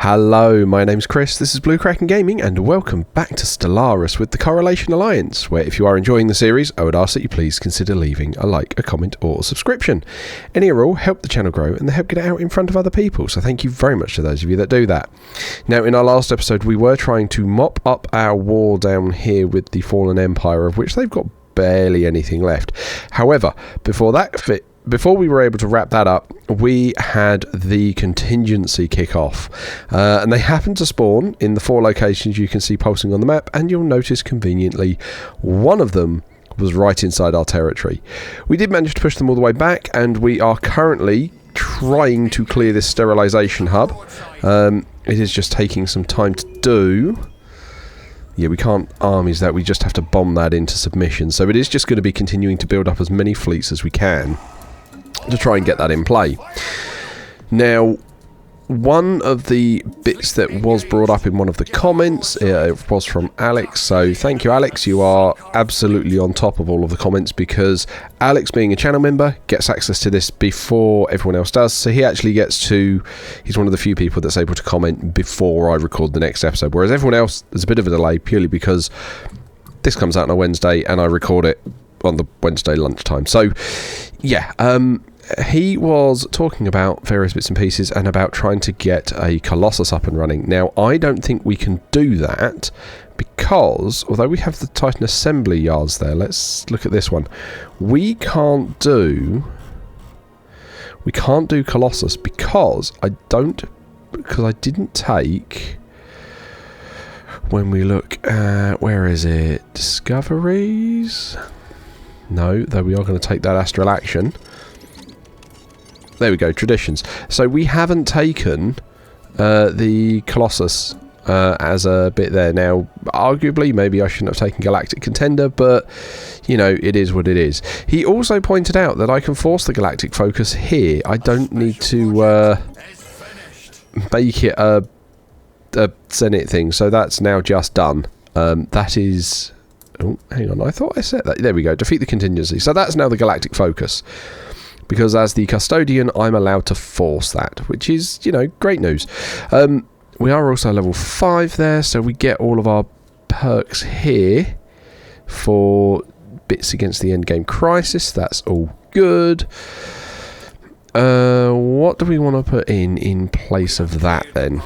Hello, my name's Chris, this is Blue Kraken Gaming, and welcome back to Stellaris with the Correlation Alliance, where if you are enjoying the series, I would ask that you please consider leaving a like, a comment, or a subscription. Any or all help the channel grow, and they help get it out in front of other people, so thank you very much to those of you that do that. Now, in our last episode, we were trying to mop up our war down here with the Fallen Empire, of which they've got barely anything left. However, before we were able to wrap that up, we had the Contingency kick off, and they happened to spawn in the 4 locations you can see pulsing on the map, and you'll notice conveniently one of them was right inside our territory. We did manage to push them all the way back, and we are currently trying to clear this sterilisation hub. It is just taking some time to do. Yeah, we can't armies that, we just have to bomb that into submission, so it is just going to be continuing to build up as many fleets as we can to try and get that in play. Now, one of the bits that was brought up in one of the comments, it was from Alex, so thank you, Alex. You are absolutely on top of all of the comments, because Alex, being a channel member, gets access to this before everyone else does, so he actually gets to, he's one of the few people that's able to comment before I record the next episode, whereas everyone else, there's a bit of a delay, purely because this comes out on a Wednesday and I record it on the Wednesday lunchtime. So yeah, he was talking about various bits and pieces and about trying to get a Colossus up and running. Now, I don't think we can do that because, although we have the Titan assembly yards there, let's look at this one. We can't do Colossus because I didn't take, when we look at, where is it? Discoveries? No, though we are going to take that astral action. There we go, traditions. So we haven't taken the Colossus as a bit there. Now, arguably, maybe I shouldn't have taken Galactic Contender, but, you know, it is what it is. He also pointed out that I can force the Galactic Focus here. I don't need to make it a Senate thing, so that's now just done. That is... Oh, hang on, I thought I said that. There we go, defeat the Contingency. So that's now the Galactic Focus, because as the Custodian, I'm allowed to force that, which is, you know, great news. We are also level 5 there, so we get all of our perks here for bits against the endgame crisis. That's all good. What do we want to put in place of that then?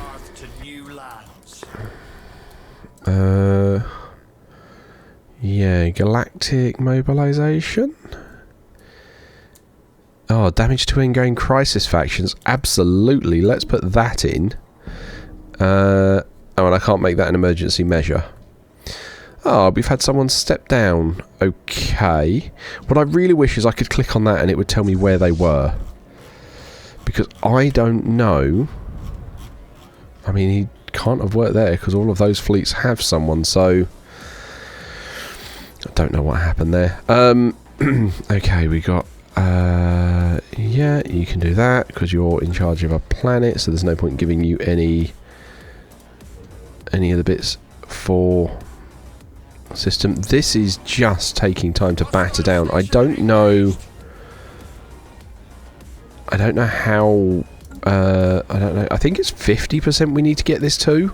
Yeah, Galactic Mobilization. Oh, damage to endgame crisis factions. Absolutely, let's put that in. Oh, and I can't make that an emergency measure. Oh, we've had someone step down. Okay. What I really wish is I could click on that and it would tell me where they were. Because I don't know. I mean, he can't have worked there because all of those fleets have someone, so... I don't know what happened there. Okay, we got... yeah, you can do that because you're in charge of a planet, so there's no point in giving you any of the bits for system. This is just taking time to batter down. I don't know how... I don't know. I think it's 50% we need to get this to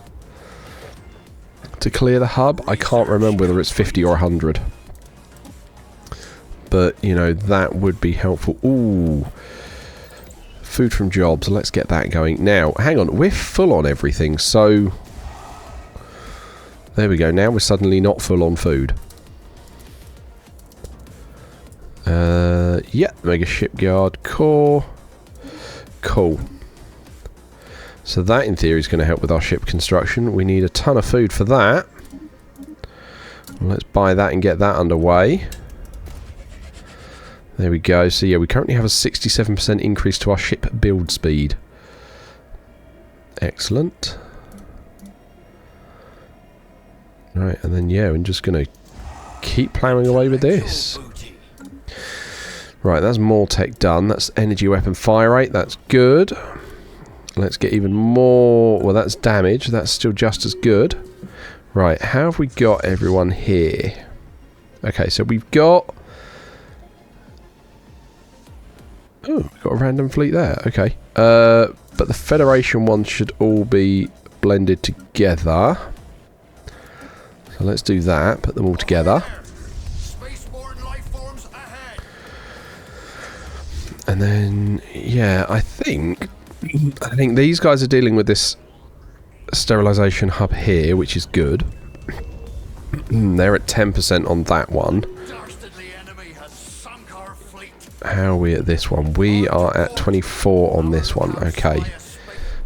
clear the hub. I can't remember whether it's 50 or 100. But, you know, that would be helpful. Ooh. Food from jobs. Let's get that going. Now, hang on. We're full on everything, so... There we go. Now we're suddenly not full on food. Yeah. Mega shipyard core. Cool. So that, in theory, is going to help with our ship construction. We need a ton of food for that. Let's buy that and get that underway. There we go. So yeah, we currently have a 67% increase to our ship build speed. Excellent. Right, and then yeah, we're just going to keep ploughing away with this. Right, that's more tech done. That's energy weapon fire rate. That's good. Let's get even more... Well, that's damage. That's still just as good. Right, how have we got everyone here? Okay, so we've got... Oh, we've got a random fleet there. Okay. but the Federation ones should all be blended together. So let's do that, put them all together. And then, yeah, I think these guys are dealing with this sterilization hub here, which is good. They're at 10% on that one. How are we at this one? We are at 24 on this one. Okay.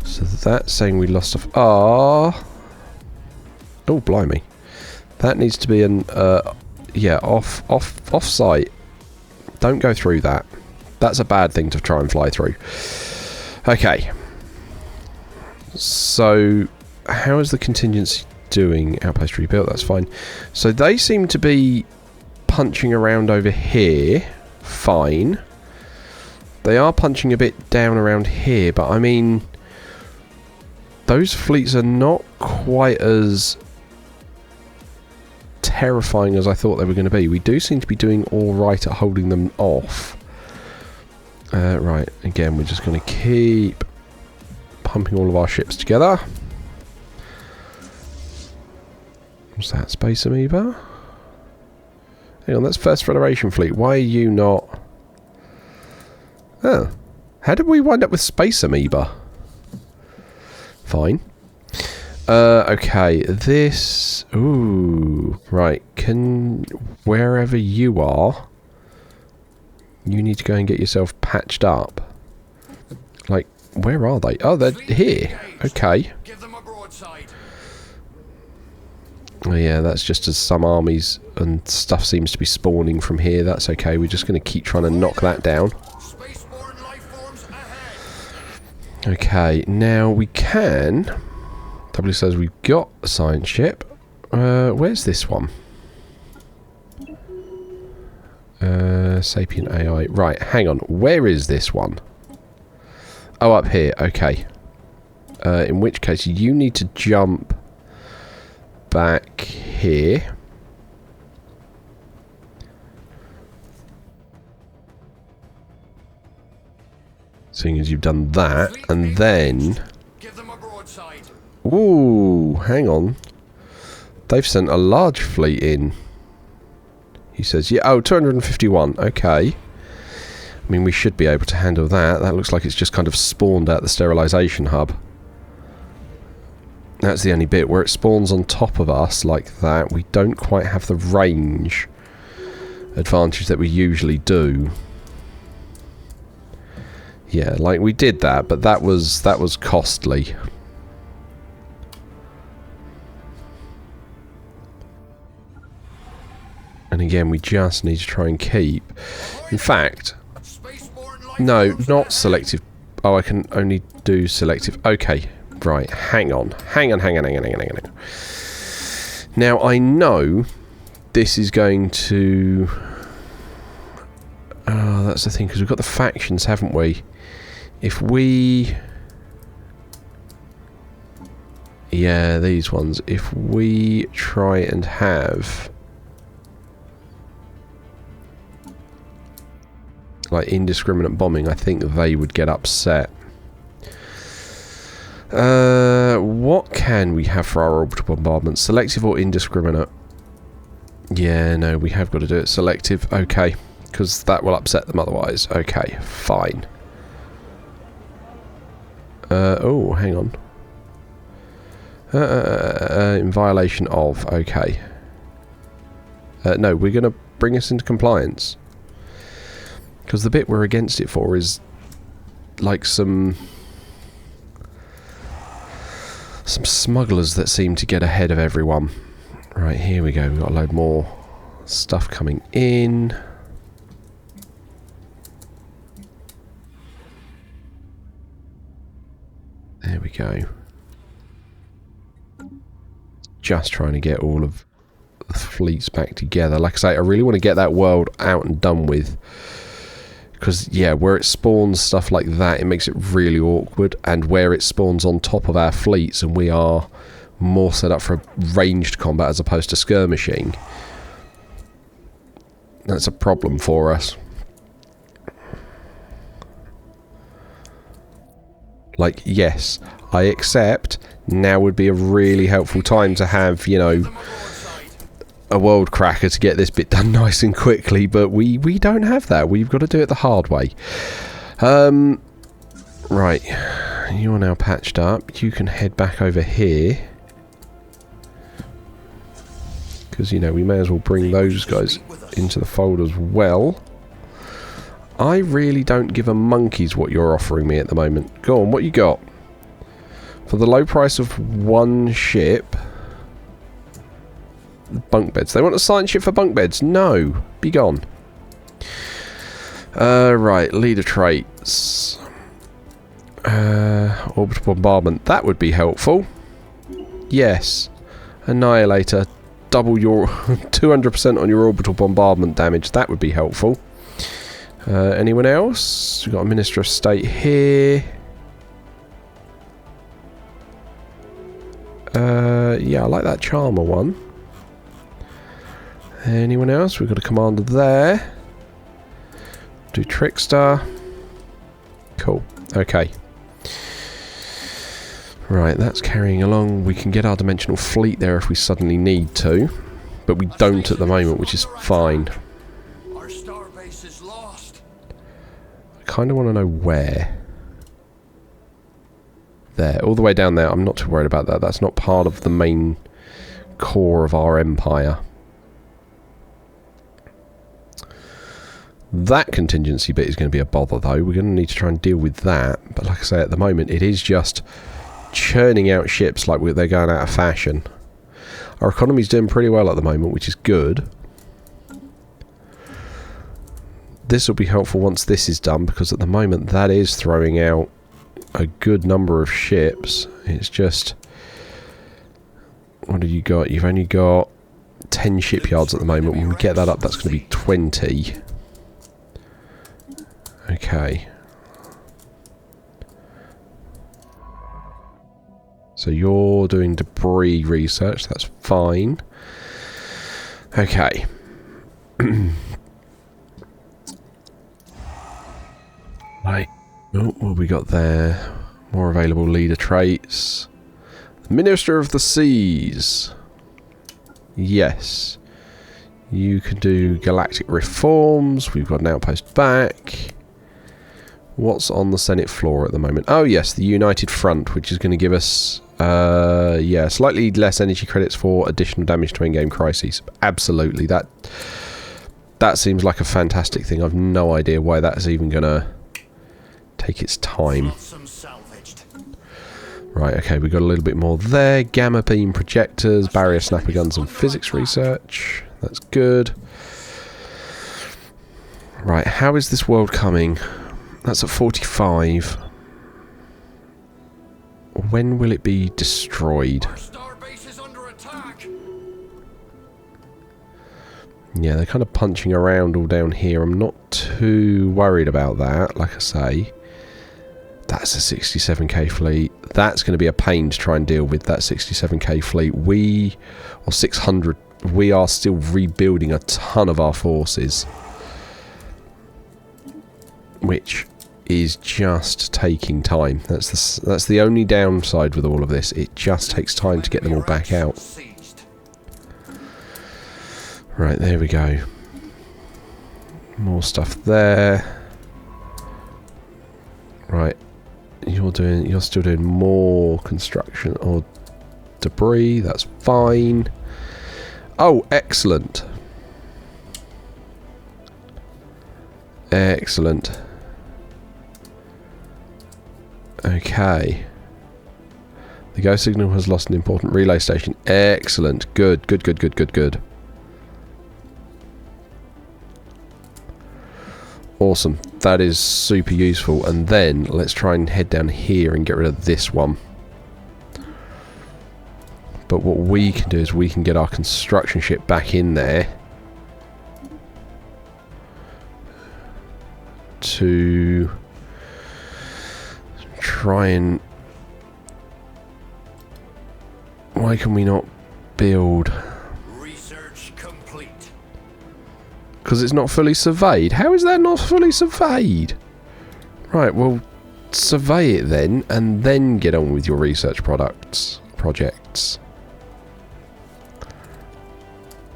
So that's saying we lost off... Oh, blimey. That needs to be an... yeah, off-site. Don't go through that. That's a bad thing to try and fly through. Okay. So, how is the contingency doing? Outpost rebuilt, that's fine. So they seem to be punching around over here. Fine. They are punching a bit down around here, but I mean... Those fleets are not quite as terrifying as I thought they were going to be. We do seem to be doing alright at holding them off. Right, again, we're just going to keep pumping all of our ships together. What's that, Space Amoeba? Hang on, that's First Federation Fleet. Why are you not... Oh. How did we wind up with Space Amoeba? Fine. Okay, this... Ooh, right, wherever you are... You need to go and get yourself patched up. Like, where are they? Oh, they're here. Okay. Oh yeah, that's just as some armies and stuff seems to be spawning from here. That's okay. We're just going to keep trying to knock that down. Okay, now we can... W says we've got a science ship. Where's this one? Sapient AI. Right, hang on. Where is this one? Oh, up here. Okay. In which case, you need to jump back here. Seeing as you've done that, and then... Ooh, hang on. They've sent a large fleet in. He says, yeah, oh, 251, okay. I mean, we should be able to handle that. That looks like it's just kind of spawned at the sterilization hub. That's the only bit. Where it spawns on top of us like that, we don't quite have the range advantage that we usually do. Yeah, like we did that, but that was costly. And again, we just need to try and keep... In fact... No, not selective. Oh, I can only do selective. Okay, right, hang on. Hang on. Now, I know this is going to... Oh, that's the thing, because we've got the factions, haven't we? If we... Yeah, these ones. If we try and have... like indiscriminate bombing, I think they would get upset. What can we have for our orbital bombardment? Selective or indiscriminate? Yeah, no, we have got to do it selective. Okay, because that will upset them otherwise. Okay, fine. Oh, hang on. In violation of... Okay. No, we're going to bring us into compliance. Because the bit we're against it for is like some smugglers that seem to get ahead of everyone. Right, here we go. We've got a load more stuff coming in. There we go. Just trying to get all of the fleets back together. Like I say, I really want to get that world out and done with. Because, yeah, where it spawns stuff like that, it makes it really awkward. And where it spawns on top of our fleets and we are more set up for ranged combat as opposed to skirmishing, that's a problem for us. Like, yes, I accept now would be a really helpful time to have, you know, a world cracker to get this bit done nice and quickly, but we don't have that. We've got to do it the hard way. Right, you're now patched up. You can head back over here. Because, you know, we may as well bring those guys into the fold as well. I really don't give a monkey's what you're offering me at the moment. Go on, what you got? For the low price of one ship... Bunk beds. They want a science ship for bunk beds. No. Be gone. Right, leader traits. Orbital bombardment. That would be helpful. Yes. Annihilator. Double your 200% on your orbital bombardment damage. That would be helpful. Anyone else? We've got a Minister of State here. Yeah, I like that Charmer one. Anyone else? We've got a commander there. Do Trickster. Cool. Okay. Right, that's carrying along. We can get our dimensional fleet there if we suddenly need to. But we don't at the moment, which is fine. Our star base is lost. I kind of want to know where. There. All the way down there. I'm not too worried about that. That's not part of the main core of our empire. That contingency bit is going to be a bother, though. We're going to need to try and deal with that. But like I say, at the moment, it is just churning out ships like they're going out of fashion. Our economy's doing pretty well at the moment, which is good. This will be helpful once this is done, because at the moment that is throwing out a good number of ships. It's just... What have you got? You've only got 10 shipyards at the moment. When we get that up, that's going to be 20. Okay. So you're doing debris research, that's fine. Okay. Right. Oh, what have we got there? More available leader traits. Minister of the Seas. Yes. You can do galactic reforms. We've got an outpost back. What's on the Senate floor at the moment? Oh yes, the United Front, which is going to give us yeah, slightly less energy credits for additional damage to in-game crises. Absolutely, that seems like a fantastic thing. I've no idea why that's even going to take its time. Right, okay, we've got a little bit more there. Gamma beam projectors, barrier snapper guns and physics research. That's good. Right, how is this world coming? That's at 45. When will it be destroyed? Our star base is under attack. Yeah, they're kind of punching around all down here. I'm not too worried about that, like I say. That's a 67k fleet. That's going to be a pain to try and deal with, that 67k fleet. Or 600, we are still rebuilding a ton of our forces. Which is just taking time. That's the only downside with all of this. It just takes time to get them all back out. Right, there we go. More stuff there. Right. You're still doing more construction or debris. That's fine. Oh, excellent. Excellent. Okay. The go signal has lost an important relay station. Excellent. Good, good, good, good, good, good. Awesome. That is super useful. And then let's try and head down here and get rid of this one. But what we can do is we can get our construction ship back in there to try and... Why can we not build? Research complete. Because it's not fully surveyed. How is that not fully surveyed? Right, well, survey it then, and then get on with your research projects.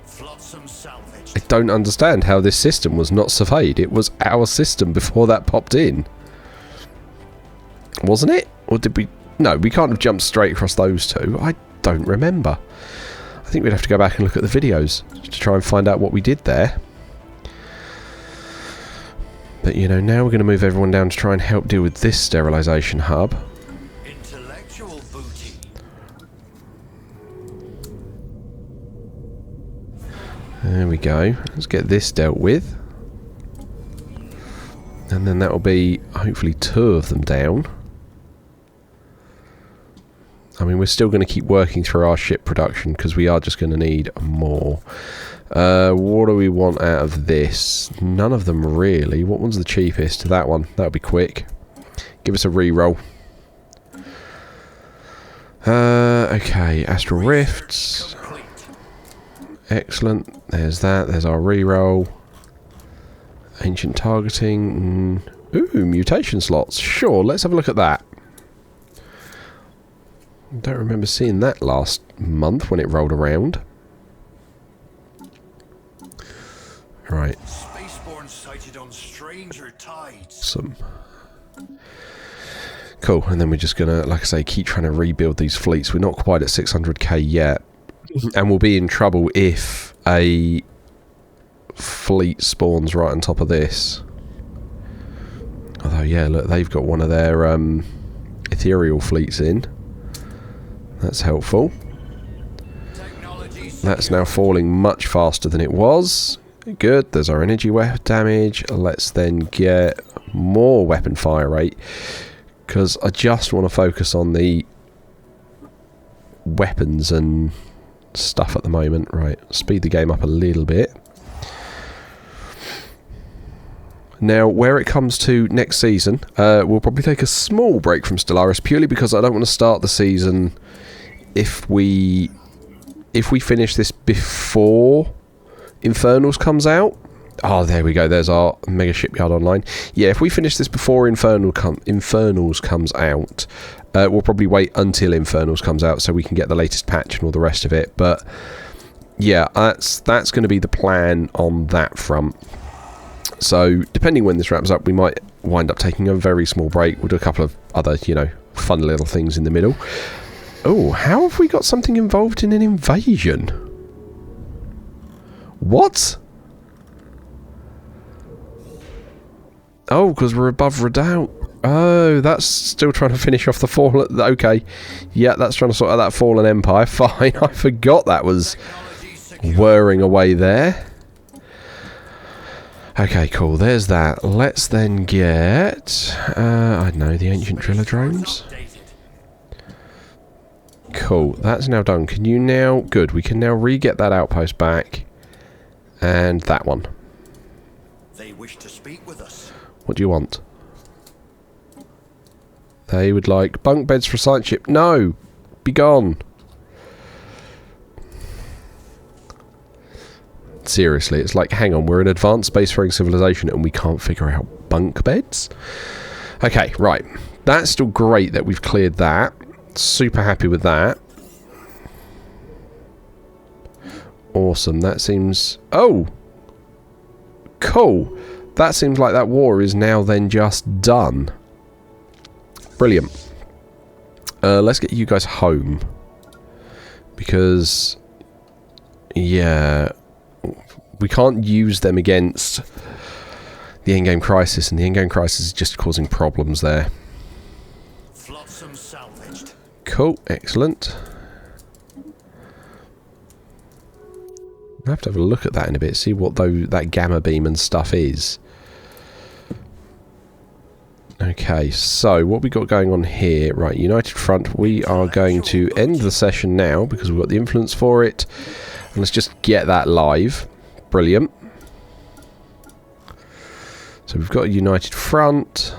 Flotsam salvaged. I don't understand how this system was not surveyed. It was our system before that popped in. Wasn't it? Or did we... No, we can't have jumped straight across those two. I don't remember. I think we'd have to go back and look at the videos to try and find out what we did there. But, you know, now we're going to move everyone down to try and help deal with this sterilisation hub. Intellectual booty. There we go. Let's get this dealt with. And then that will be, hopefully, 2 of them down. I mean, we're still going to keep working through our ship production because we are just going to need more. What do we want out of this? None of them really. What one's the cheapest? That one. That'll be quick. Give us a reroll. Okay, Astral Rifts. Excellent. There's that. There's our reroll. Ancient targeting. Ooh, mutation slots. Sure, let's have a look at that. Don't remember seeing that last month when it rolled around. Right. Spaceborne sighted on stranger tides. Awesome. Cool, and then we're just gonna, like I say, keep trying to rebuild these fleets. We're not quite at 600k yet. And we'll be in trouble if a fleet spawns right on top of this. Although, yeah, look, they've got one of their ethereal fleets in. That's helpful. That's now falling much faster than it was. Good, there's our energy damage. Let's then get more weapon fire rate, because I just want to focus on the weapons and stuff at the moment. Right, speed the game up a little bit. Now, where it comes to next season, we'll probably take a small break from Stellaris, purely because I don't want to start the season if we finish this before Infernals comes out. Oh, there we go. There's our Mega Shipyard Online. Yeah, if we finish this before Infernals comes out, we'll probably wait until Infernals comes out so we can get the latest patch and all the rest of it. But yeah, that's going to be the plan on that front. So depending when this wraps up, we might wind up taking a very small break. We'll do a couple of other, you know, fun little things in the middle. Oh, how have we got something involved in an invasion? What? Oh, because we're above Redoubt. Oh, that's still trying to finish off the fallen... Okay. Yeah, that's trying to sort out that fallen empire. Fine, I forgot that was whirring away there. Okay, cool. There's that. Let's then get... I don't know, the ancient driller drones. Cool. That's now done. Can you now... Good. We can now re-get that outpost back. And that one. They wish to speak with us. What do you want? They would like bunk beds for a science ship. No! Be gone! Seriously, it's like, hang on, we're an advanced spacefaring civilization and we can't figure out bunk beds? Okay, right. That's still great that we've cleared that. Super happy with that. Awesome, that seems... Oh! Cool! That seems like that war is now then just done. Brilliant. Let's get you guys home. Because... Yeah... We can't use them against the endgame crisis, and the endgame crisis is just causing problems there. Flotsam salvaged. Cool, excellent. I'll have to have a look at that in a bit, see what that gamma beam and stuff is. Okay, so what we got going on here? Right, United Front, we are going to end the session now because we've got the influence for it. And let's just get that live. Brilliant. So we've got a United Front.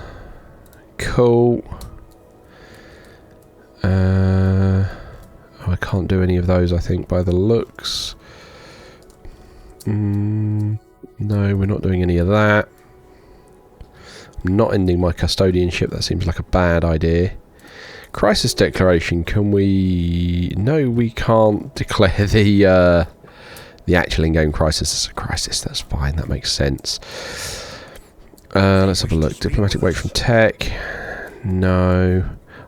Cool. Oh, I can't do any of those, I think, by the looks. No, we're not doing any of that. I'm not ending my custodianship. That seems like a bad idea. Crisis declaration. Can we... No, we can't declare the actual in-game crisis as a crisis. That's fine. That makes sense. Let's have a look. Diplomatic weight from tech. No.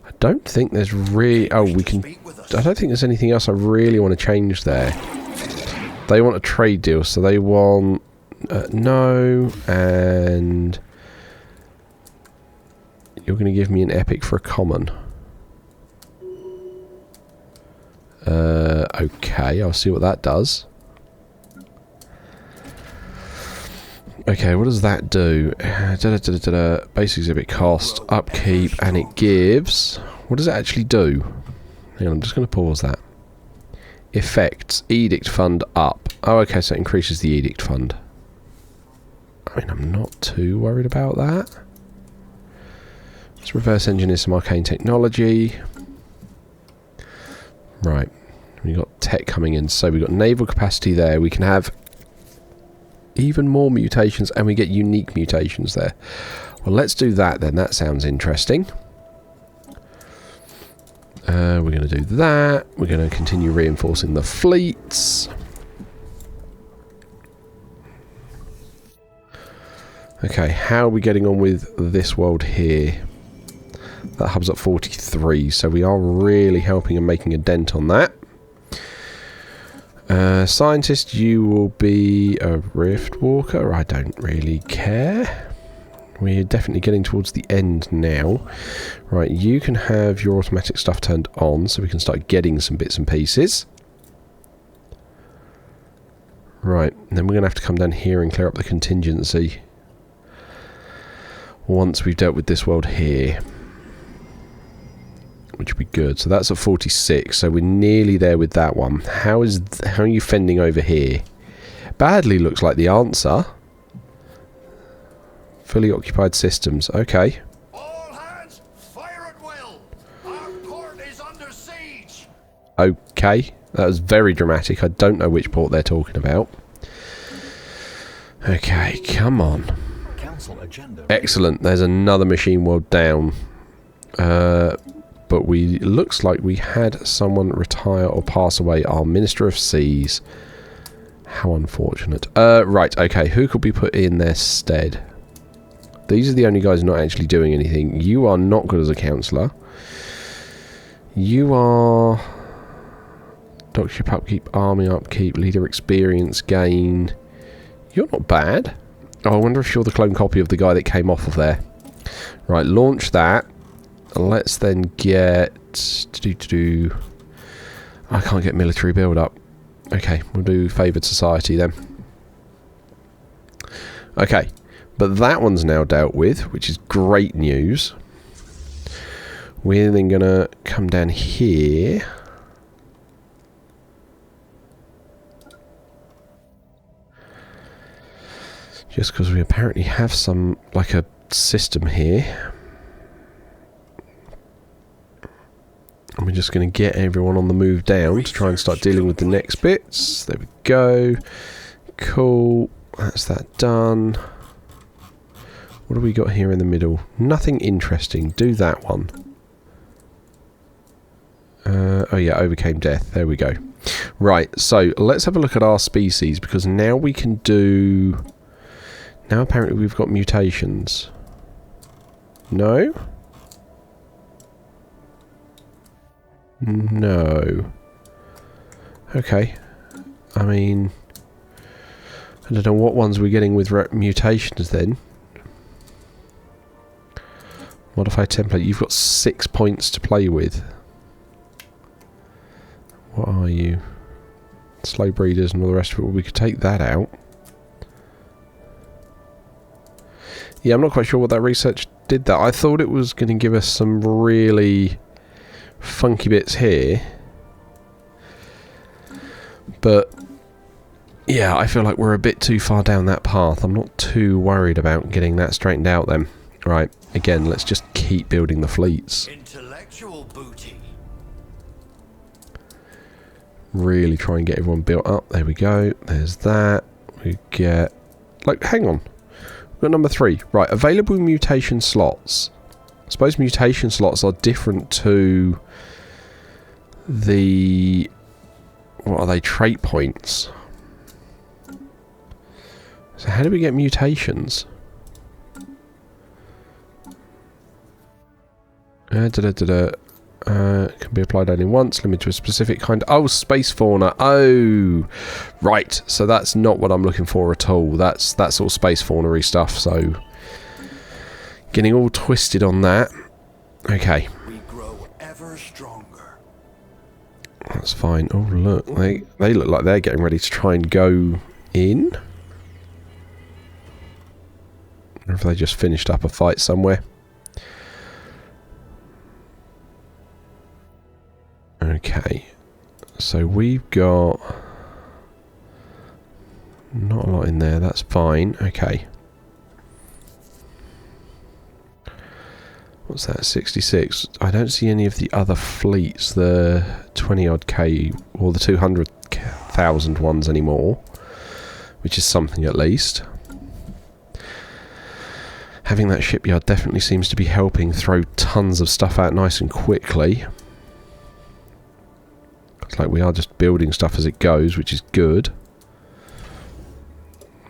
I don't think there's really... Oh, we can... I don't think there's anything else I really want to change there. They want a trade deal, so they want... no, and... You're going to give me an epic for a common. Okay, I'll see what that does. Okay, what does that do? Basic exhibit cost, upkeep, and it gives... What does it actually do? Hang on, I'm just going to pause that. Effects, edict fund up. Oh, okay, so it increases the edict fund. I mean, I'm not too worried about that. Let's reverse engineer some arcane technology. Right, we've got tech coming in, so we've got naval capacity there. We can have even more mutations, and we get unique mutations there. Well, let's do that then. That sounds interesting. We're going to do that. We're going to continue reinforcing the fleets. Okay, how are we getting on with this world here? That hub's at 43, so we are really helping and making a dent on that. Scientist, you will be a rift walker. I don't really care. We're definitely getting towards the end now. Right, you can have your automatic stuff turned on so we can start getting some bits and pieces. Right, and then we're going to have to come down here and clear up the contingency once we've dealt with this world here, which would be good. So that's at 46, so we're nearly there with that one. How are you fending over here? Badly looks like the answer. Fully occupied systems. Okay. All hands, fire at will. Our port is under siege. Okay. That was very dramatic. I don't know which port they're talking about. Okay, come on. Excellent. There's another machine world down. But looks like we had someone retire or pass away. Our Minister of Seas. How unfortunate. Right, okay. Who could we put in their stead? These are the only guys not actually doing anything. You are not good as a counsellor. You are... Doctorship upkeep, army upkeep, leader experience gain. You're not bad. Oh, I wonder if you're the clone copy of the guy that came off of there. Right, launch that. Let's then get... I can't get military build-up. Okay, we'll do favoured society then. Okay. But that one's now dealt with, which is great news. We're then going to come down here. Just because we apparently have some, like a system here. And we're just going to get everyone on the move down to try and start dealing with the next bits. There we go. Cool. That's that done. What do we got here in the middle? Nothing interesting. Do that one. Oh yeah, overcame death. There we go. Right, so let's have a look at our species, because now we can do... Now apparently we've got mutations. No? No. Okay. I mean... I don't know what ones we're getting with mutations then. Modify template. You've got 6 points to play with. What are you? Slow breeders and all the rest of it. Well, we could take that out. Yeah, I'm not quite sure what that research did that. I thought it was going to give us some really funky bits here. But yeah, I feel like we're a bit too far down that path. I'm not too worried about getting that straightened out then. Right, again, let's just keep building the fleets. Intellectual booty. Really try and get everyone built up. There we go. There's that. We get... Like, hang on. We've got number 3. Right, available mutation slots. I suppose mutation slots are different to the... What are they? Trait points. So how do we get mutations? Can be applied only once, limited to a specific kind. Oh, space fauna. Oh, right. So that's not what I'm looking for at all. That's all space fauna-y stuff. So getting all twisted on that. Okay. We grow ever stronger. That's fine. Oh, look. They look like they're getting ready to try and go in. Or if they just finished up a fight somewhere. Okay. So we've got... not a lot in there. That's fine. Okay. What's that? 66. I don't see any of the other fleets, the 20-odd K or the 200,000 ones anymore, which is something at least. Having that shipyard definitely seems to be helping throw tons of stuff out nice and quickly. It's like we are just building stuff as it goes, which is good.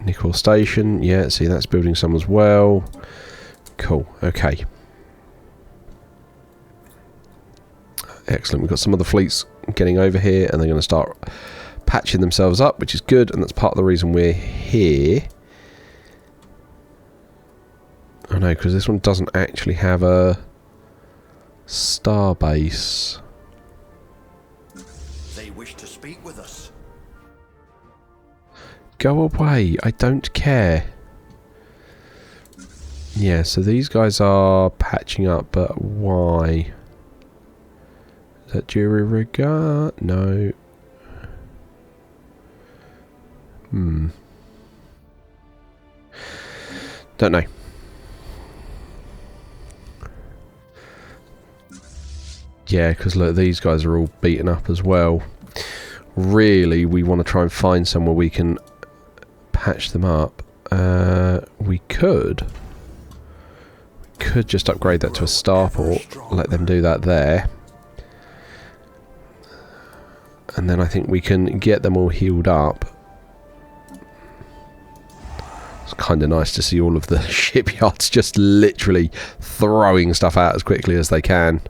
Nickel station. Yeah, see, that's building some as well. Cool. Okay. Excellent. We've got some other fleets getting over here, and they're going to start patching themselves up, which is good, and that's part of the reason we're here. I know, because this one doesn't actually have a star base. They wish to speak with us. Go away. I don't care. Yeah, so these guys are patching up, but why? Is that jury regard? No. Don't know. Yeah, because look, these guys are all beaten up as well. Really, we want to try and find somewhere we can patch them up. We could just upgrade that to a starport, let them do that there. And then I think we can get them all healed up. It's kind of nice to see all of the shipyards just literally throwing stuff out as quickly as they can.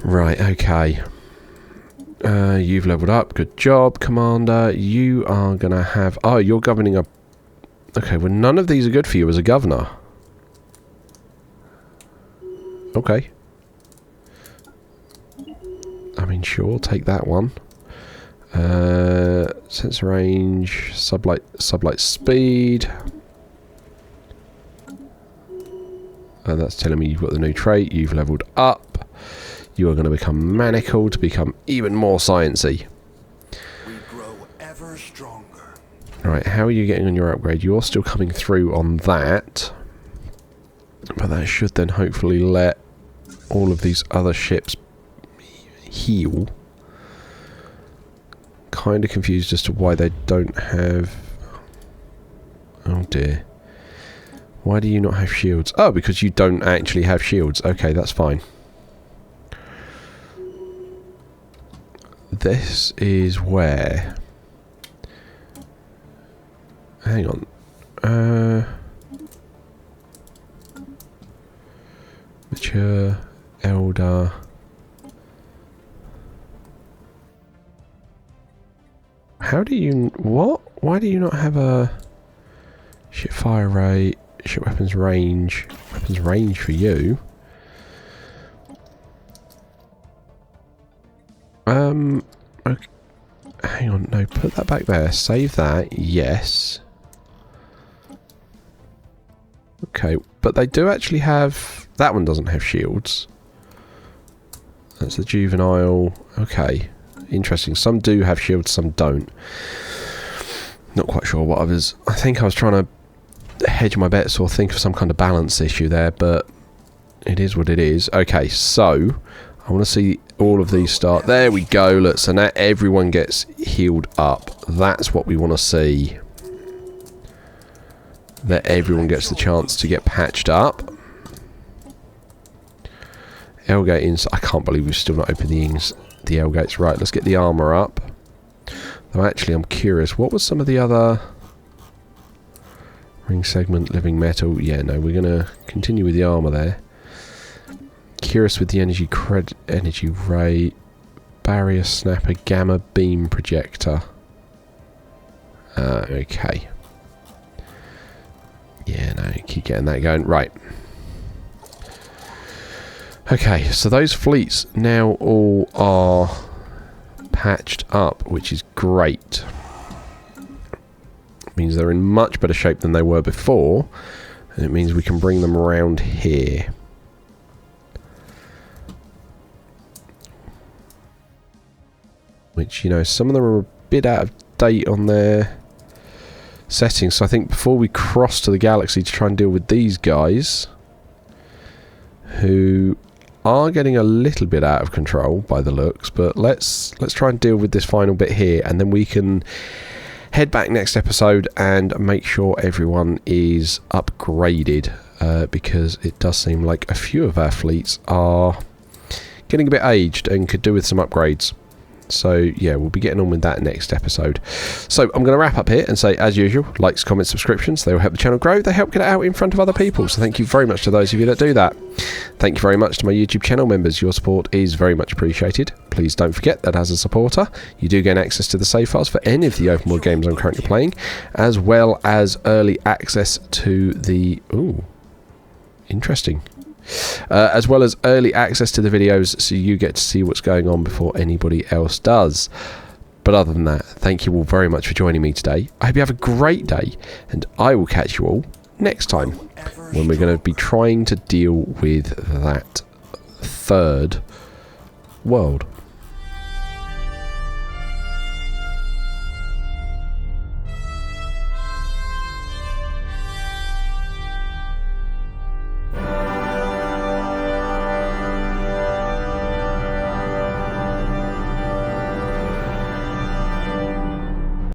Right, okay. You've leveled up. Good job, Commander. You are going to have... Oh, you're governing a... Okay, well, none of these are good for you as a governor. Okay. I mean, sure, take that one. Sensor range, sublight speed. That's telling me you've got the new trait. You've leveled up. You are going to become manacled to become even more sciencey. We grow ever stronger. Right, how are you getting on your upgrade? You're still coming through on that. But that should then hopefully let all of these other ships heal. Kind of confused as to why they don't have... Oh dear. Why do you not have shields? Oh, because you don't actually have shields. Okay, that's fine. This is where... Hang on. Mature, elder... How do you... What? Why do you not have a... Ship fire rate, ship weapons range... Weapons range for you? Okay. Hang on, no, put that back there. Save that, yes. Okay, but they do actually have... That one doesn't have shields. That's the juvenile. Okay. Interesting. Some do have shields, some don't. Not quite sure what I was... I think I was trying to hedge my bets or think of some kind of balance issue there, but it is what it is. Okay, so I want to see all of these start. There we go. Look, so now everyone gets healed up. That's what we want to see. That everyone gets the chance to get patched up. L-gate inside. I can't believe we've still not opened the L-gates. Right, let's get the armour up. Though actually, I'm curious. What was some of the other... Ring segment, living metal. Yeah, no, we're going to continue with the armour there. Curious with the energy ray, barrier snapper, gamma beam projector. Okay. Yeah, no, keep getting that going. Right. Okay, so those fleets now all are patched up, which is great. It means they're in much better shape than they were before, and it means we can bring them around here. Which, you know, some of them are a bit out of date on their settings, so I think before we cross to the galaxy to try and deal with these guys, who are getting a little bit out of control by the looks, but let's try and deal with this final bit here, and then we can head back next episode and make sure everyone is upgraded, because it does seem like a few of our fleets are getting a bit aged and could do with some upgrades. So yeah, we'll be getting on with that next episode. So I'm going to wrap up here and say, as usual, likes, comments, subscriptions, they will help the channel grow. They help get it out in front of other people. So thank you very much to those of you that do that. Thank you very much to my YouTube channel members. Your support is very much appreciated. Please don't forget that as a supporter, you do gain access to the save files for any of the open world games I'm currently playing, as well as early access to the... Ooh, interesting. As well as early access to the videos, so you get to see what's going on before anybody else does. But other than that, thank you all very much for joining me today. I hope you have a great day, and I will catch you all next time, when we're going to be trying to deal with that third world.